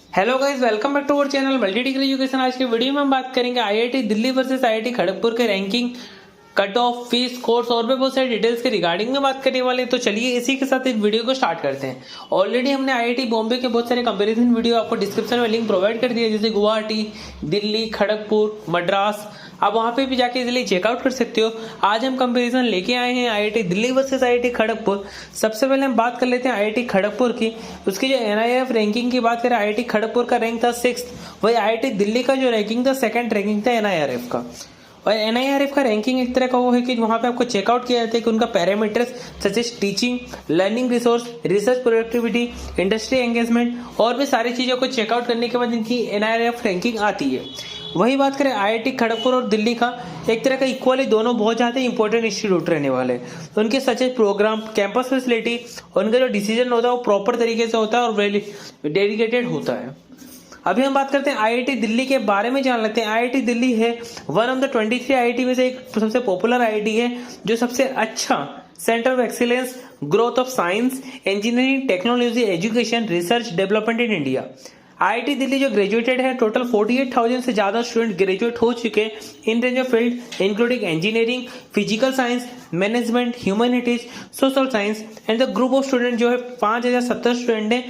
Hello guys, welcome back to our channel Multi Degree Education. आज के video में हम बात करेंगे IIT Delhi versus IIT Kharagpur के ranking, cut off, fees, course और भी बहुत सारी डिटेल्स के रिगार्डिंग में बात करने वाले हैं। तो चलिए इसी के साथ इस वीडियो को स्टार्ट करते हैं। ऑलरेडी हमने आईआईटी बॉम्बे के बहुत सारे कंपैरिजन वीडियो आपको डिस्क्रिप्शन में लिंक प्रोवाइड कर दिया, जैसे गुवाहाटी, दिल्ली, खड़गपुर, मद्रास। आप वहां पे भी जाके इजिली चेकआउट कर सकते हो। आज हम कंपैरिजन लेके आए हैं IIT Delhi versus IIT Kharagpur. सबसे पहले हम बात कर लेते हैं आईआईटी खड़गपुर की। उसकी जो एनआईएफ रैंकिंग की बात करें, आईआईटी खड़गपुर का रैंक था 6th, वही आईआईटी दिल्ली का जो रैंकिंग था 2nd रैंकिंग था एनआईआरएफ का। और एनआईआरएफ का रैंकिंग एक तरह का वो है कि वहां पे आपको चेकआउट किया जाता है कि उनका parameters such as teaching, learning resource, research productivity, industry engagement और भी सारी चीजों को चेकआउट करने के बाद इनकी एनआईआरएफ रैंकिंग आती है। वही बात करें आईआईटी खड़गपुर और दिल्ली का, एक तरह का इक्वली दोनों बहुत ज्यादा इंपॉर्टेंट इंस्टीट्यूट रहने वाले हैं। तो उनके such as program, campus facility, उनका जो डिसीजन होता है वो प्रॉपर तरीके से होता है और वेल डेडिकेटेड होता है। अभी हम बात करते हैं आईआईटी दिल्ली के बारे में जान लेते हैं। आईआईटी दिल्ली है वन ऑफ द 23 आईआईटी में से एक सबसे पॉपुलर आईआईटी है, जो सबसे अच्छा centre of excellence, growth of science, engineering, technology, education, research, development in India. IIT Delhi जो ग्रेजुएटेड है, टोटल 48,000 से ज्यादा स्टूडेंट ग्रेजुएट हो चुके हैं in range of field including engineering, physical science, management, humanities, social science. And the group of student जो है 5,070 student ने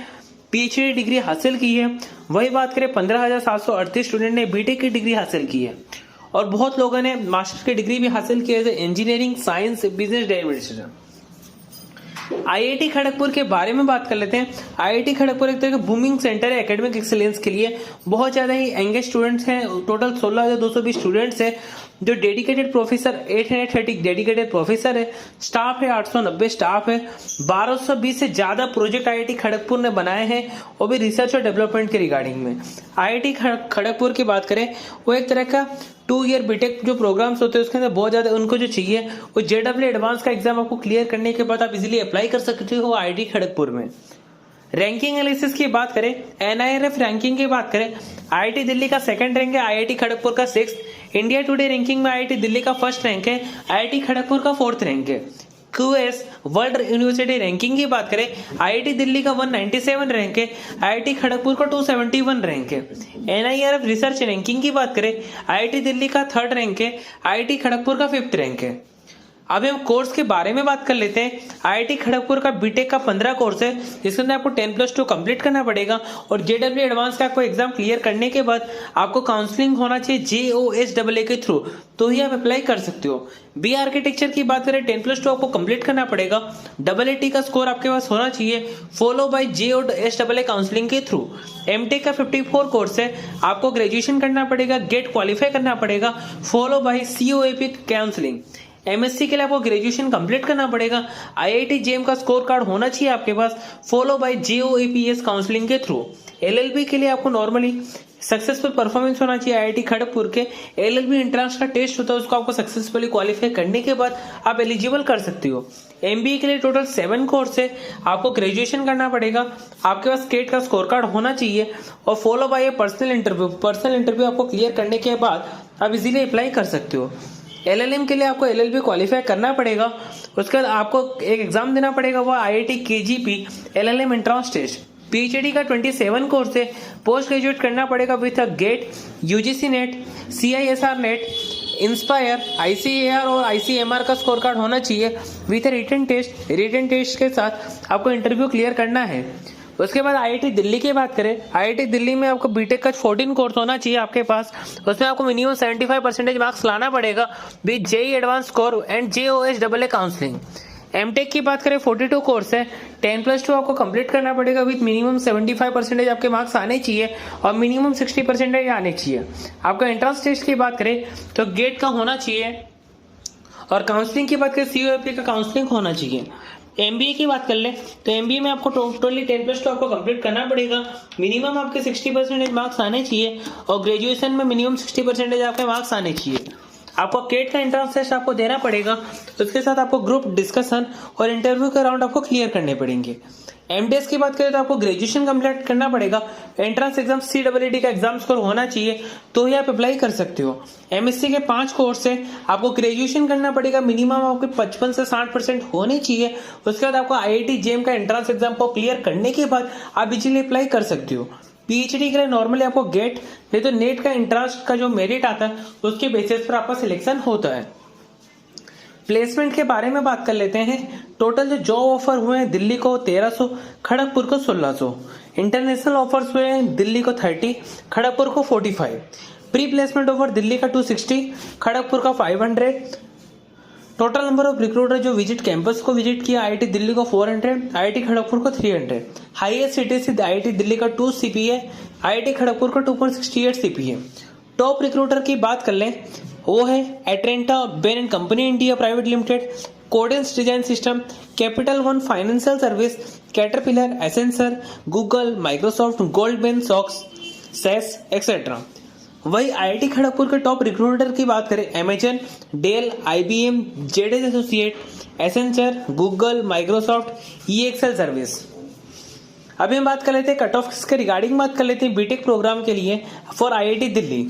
पीएचडी डिग्री हासिल की है। वही बात करें 15,738 स्टूडेंट ने बीटेक की डिग्री हासिल की है और बहुत लोगों ने मास्टर्स की डिग्री भी हासिल की है, engineering, science, business administration. IIT Kharagpur के बारे में बात कर लेते हैं। आईआईटी खड़गपुर एक तरह का बूमिंग सेंटर है एकेडमिक एक्सीलेंस के लिए। बहुत ज्यादा ही एंगेज स्टूडेंट्स हैं, टोटल 16,220 स्टूडेंट्स हैं। जो डेडिकेटेड प्रोफेसर 830 डेडिकेटेड प्रोफेसर है, स्टाफ है 890 स्टाफ है। 1220 से ज्यादा प्रोजेक्ट आईआईटी खड़गपुर ने बनाए हैं, वो भी रिसर्च और डेवलपमेंट के रिगार्डिंग में। आईआईटी खड़गपुर की बात करें, वो एक तरह का 2 ईयर बीटेक जो प्रोग्राम्स होते हैं उसके अंदर बहुत ज्यादा उनको जो चाहिए वो जेडब्ल्यू एडवांस का एग्जाम आपको क्लियर करने के बाद आप इजीली अप्लाई कर सकते हो आईआईटी खड़गपुर में। रैंकिंग एनालिसिस की बात करें, एनआईआरएफ रैंकिंग की बात करें, आईआईटी दिल्ली का 2nd रैंक है, आईआईटी खड़गपुर का 6th। इंडिया टुडे रैंकिंग में आईआईटी दिल्ली का 1st रैंक है, आईआईटी खड़गपुर का 4th रैंक है। क्यूएस वर्ल्ड यूनिवर्सिटी रैंकिंग की बात करें, आईआईटी दिल्ली का 197 रैंक है, आईआईटी खड़गपुर का 271 रैंक है। एनआईआरएफ रिसर्च रैंकिंग की बात करें, आईआईटी दिल्ली का 3rd रैंक है, आईआईटी खड़गपुर का 5th रैंक है। अभी हम कोर्स के बारे में बात कर लेते हैं। आईआईटी खड़गपुर का बीटेक का 15 कोर्स है, जिसके अंदर आपको 10+2 कंप्लीट करना पड़ेगा और जेडब्ल्यू एडवांस का आपको एग्जाम क्लियर करने के बाद आपको काउंसलिंग होना चाहिए JOSAA के थ्रू, तो ही आप अप्लाई कर सकते हो। बी आर्किटेक्चर की बात करें, 10+2 आपको कंप्लीट करना पड़ेगा, AAT का स्कोर आपके पास होना चाहिए, फॉलो बाय JOSAA काउंसलिंग के थ्रू। एमटेक का 54 कोर्स है, आपको ग्रेजुएशन करना पड़ेगा, गेट क्वालिफाई करना पड़ेगा, follow by COAP counselling. MSc के लिए आपको ग्रेजुएशन कंप्लीट करना पड़ेगा, आईआईटी जेएम का स्कोर कार्ड होना चाहिए आपके पास, फॉलो बाय JOAPS काउंसलिंग के थ्रू। एलएलबी के लिए आपको नॉर्मली सक्सेसफुल परफॉर्मेंस होना चाहिए। आईआईटी खड़गपुर के एलएलबी एंट्रेंस का टेस्ट होता है, उसको आपको सक्सेसफुली क्वालिफाई करने के बाद आप एलिजिबल कर सकते हो। एमबीए के लिए टोटल 7 कोर्स है, आपको ग्रेजुएशन करना पड़ेगा, आपके पास स्टेट का स्कोर कार्ड होना चाहिए और follow by personal interview. Personal interview आपको क्लियर करने के बाद आप इजीली अप्लाई कर सकते हो। एलएलएम के लिए आपको एलएलबी क्वालिफाई करना पड़ेगा, उसके बाद आपको एक एग्जाम देना पड़ेगा, वो IIT KGP LLM entrance test. PhD का 27 कोर्स है, पोस्ट ग्रेजुएट करना पड़ेगा with a GATE, UGC NET, CISR NET, INSPIRE, ICAR और ICMR का स्कोर कार्ड होना चाहिए with written test. Written test के साथ आपको इंटरव्यू क्लियर करना है। उसके बाद आईआईटी दिल्ली की बात करें, आईआईटी दिल्ली में आपको बीटेक का 14 कोर्स होना चाहिए आपके पास, उसमें आपको मिनिमम 75% मार्क्स लाना पड़ेगा with JEE advance score and JOSAA counselling. MTech की बात करें 42 कोर्स है, 10+2 आपको कंप्लीट करना पड़ेगा विद मिनिमम 75% आपके मार्क्स आने चाहिए और मिनिमम 60% आने चाहिए। आपको एंट्रेंस टेस्ट की बात करें तो गेट का होना चाहिए और काउंसलिंग की बात करें COAP का काउंसलिंग होना चाहिए। एमबीए की बात कर ले तो एमबीए में आपको टोटली 10+2 आपको कंप्लीट करना पड़ेगा, मिनिमम आपके 60% मार्क्स आने चाहिए और ग्रेजुएशन में मिनिमम 60% आपके मार्क्स आने चाहिए। आपको गेट का एंट्रेंस टेस्ट आपको देना पड़ेगा, उसके साथ आपको ग्रुप डिस्कशन और इंटरव्यू के राउंड आपको क्लियर करने पड़ेंगे। एमडीएस की बात करें तो आपको ग्रेजुएशन कंप्लीट करना पड़ेगा, एंट्रेंस एग्जाम CEET का एग्जाम स्कोर होना चाहिए, तो ही आप अप्लाई कर सकते हो। एमएससी के 5 कोर्स है, आपको ग्रेजुएशन करना पड़ेगा, मिनिमम आपके 55 से 60% होने चाहिए। उसके बाद आपको आईआईटी जेएम का एंट्रेंस एग्जाम को क्लियर करने के बाद आप इजीली अप्लाई कर सकते हो। पीएचडी के लिए नॉर्मली आपको गेट नहीं तो नेट का इंट्रांस का जो मेरिट आता है उसके बेसिस पर आपका सिलेक्शन होता है। प्लेसमेंट के बारे में बात कर लेते हैं। टोटल जो जॉब ऑफर हुए हैं दिल्ली को 1300, खड़गपुर को 1600। इंटरनेशनल ऑफर्स हुए हैं दिल्ली को 30, खड़गपुर को 45। प्री प्लेसमेंट ऑफर दिल्ली का 260, खड़गपुर का 500। टोटल नंबर ऑफ रिक्रूटर जो विजिट कैंपस को विजिट किया आईआईटी दिल्ली को 400, आईआईटी खड़गपुर को 300। हाईएस्ट सीटीसी आईआईटी दिल्ली का 2 सीपीए, आईआईटी खड़गपुर का 2.68 सीपीए। टॉप रिक्रूटर की बात कर लें, वो है Atrenta Bain and Company India Private Limited, Cadence Design System, Capital One Financial Service, Caterpillar, Accenture, Google, Microsoft, Goldman सॉक्स, सेस एक्सेट्रा। वही आईआईटी खड़गपुर के टॉप रिक्रूटर की बात करें, Amazon, Dell, IBM, ZS associate, Accenture, Google, Microsoft, EXL service. अभी हम बात कर लेते हैं कट ऑफ के रिगार्डिंग बात कर लेते हैं बीटेक प्रोग्राम के लिए for IIT Delhi.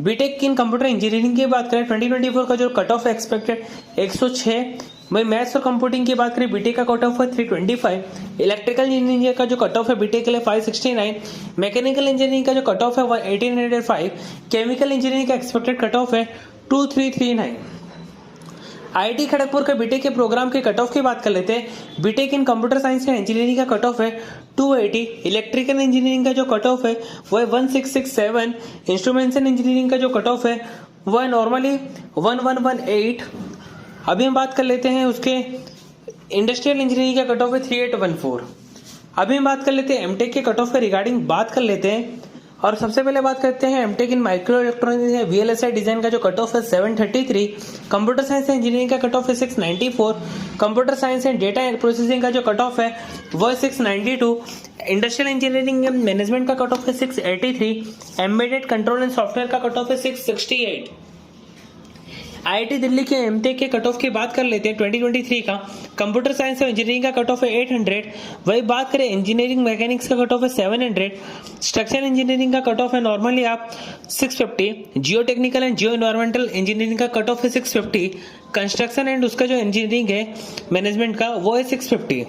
BTech in computer engineering की बात करें 2024 का जो कट ऑफ एक्सपेक्टेड 106। वही मैथ्स और कंप्यूटिंग की बात करें बीटेक का कट ऑफ है 325, इलेक्ट्रिकल इंजीनियरिंग का जो कट ऑफ है बीटेक के लिए 569, मैकेनिकल इंजीनियरिंग का जो कट ऑफ है 1805, केमिकल इंजीनियरिंग का एक्सपेक्टेड कट ऑफ है 2339। आईआईटी खड़गपुर के बीटेक के प्रोग्राम के कट ऑफ की बात कर लेते हैं। BTech in computer science and engineering का कट ऑफ है 280, इलेक्ट्रिकल इंजीनियरिंग का जो कट ऑफ है वह 1667, इंस्ट्रूमेंटेशन इंजीनियरिंग का जो कट ऑफ है वह नॉर्मली 1118। अभी हम बात कर लेते हैं उसके इंडस्ट्रियल इंजीनियरिंग का कट ऑफ है 3814। अभी हम बात कर लेते हैं एमटेक के कट ऑफ के रिगार्डिंग बात कर लेते हैं और सबसे पहले बात करते हैं एमटेक इन माइक्रो इलेक्ट्रॉनिक्स या वीएलएसआई डिजाइन का जो कट ऑफ है 733, कंप्यूटर साइंस एंड इंजीनियरिंग का कट ऑफ है 694, computer science and data processing का जो कट ऑफ है वह 692, इंडस्ट्रियल इंजीनियरिंग एंड मैनेजमेंट का कट ऑफ है 683, एम्बेडेड कंट्रोल एंड सॉफ्टवेयर का कट ऑफ है 668। आईआईटी दिल्ली के एमटेक के कट ऑफ की बात कर लेते हैं 2023 का। कंप्यूटर साइंस और इंजीनियरिंग का कट ऑफ है 800। वही बात करें इंजीनियरिंग मैकेनिक्स का कट ऑफ है 700, स्ट्रक्चरल इंजीनियरिंग का कट ऑफ है नॉर्मली आप 650, जियो technical and Jio environmental engineering का कट ऑफ है 650, कंस्ट्रक्शन एंड उसका जो इंजीनियरिंग है मैनेजमेंट का वो है 650।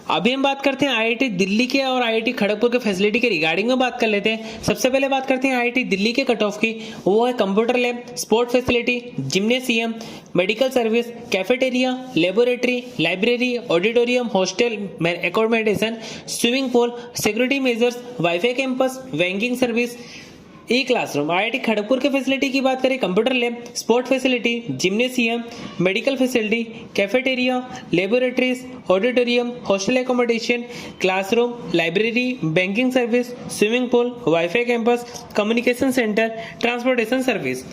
अभी हम बात करते हैं आईआईटी दिल्ली के और आईआईटी खड़गपुर के फैसिलिटी के रिगार्डिंग में बात कर लेते हैं। सबसे पहले बात करते हैं आईआईटी दिल्ली के कट ऑफ की, वो है computer lab, sport facility, gymnasium, medical service, cafeteria, laboratory, library, auditorium, hostel, accommodation, swimming pool, security measures, wifi campus, banking service, e classroom. IIT Kharagpur के फैसिलिटी की बात करें, computer lab, sport facility, gymnasium, medical facility, cafeteria, laboratories, auditorium, hostel accommodation, classroom, library, banking service, swimming pool, wifi campus, communication centre, transportation service.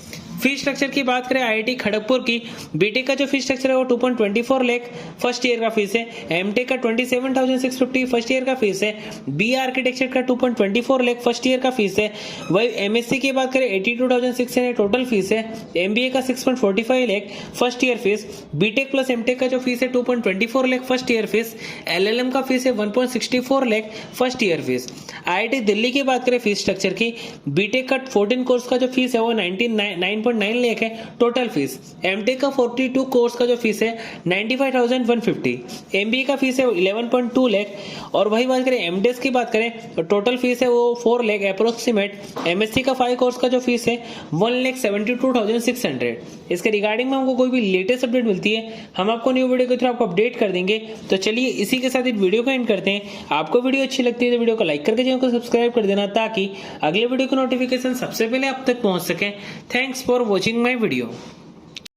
Fees structure की बात करें IIT Kharagpur की, BTech का जो फीस स्ट्रक्चर है वो 2.24 लाख फर्स्ट ईयर का fees है, एमटेक का 27,650 फर्स्ट ईयर का फीस है, बीए आर्किटेक्चर का 2.24 लाख फर्स्ट ईयर का फीस है। वही एमएससी की बात करें 82,600 टोटल फीस है, एमबीए का 6.45 lakh first year fees, BTech plus MTech का जो फीस है 2.24 lakh first year fees, LLM का फीस है 1.64 lakh first year fees. IIT Delhi की बात करें फीस स्ट्रक्चर की, बीटेक का 14 कोर्स का जो फीस है वो 9.9 लाख है टोटल फीस, एमटेक का 42 कोर्स का जो फीस है 95,150, एमबीए का फीस है 11.2 लाख और वही बात करें एमडेस की बात करें तो टोटल फीस है वो 4 लाख अप्रोक्सीमेट, एमएससी का 5 कोर्स का जो फीस है 1,72,600। इसके रिगार्डिंग में हमको कोई भी लेटेस्ट अपडेट मिलती है हम आपको न्यू वीडियो के थ्रू आपको अपडेट कर देंगे। तो चलिए इसी के साथ इस वीडियो को एंड करते हैं। आपको वीडियो अच्छी लगती है तो वीडियो को लाइक करके चैनल को सब्सक्राइब कर देना ताकि अगले वीडियो की नोटिफिकेशन सबसे पहले आप तक पहुंच सके। Thanks for watching my video.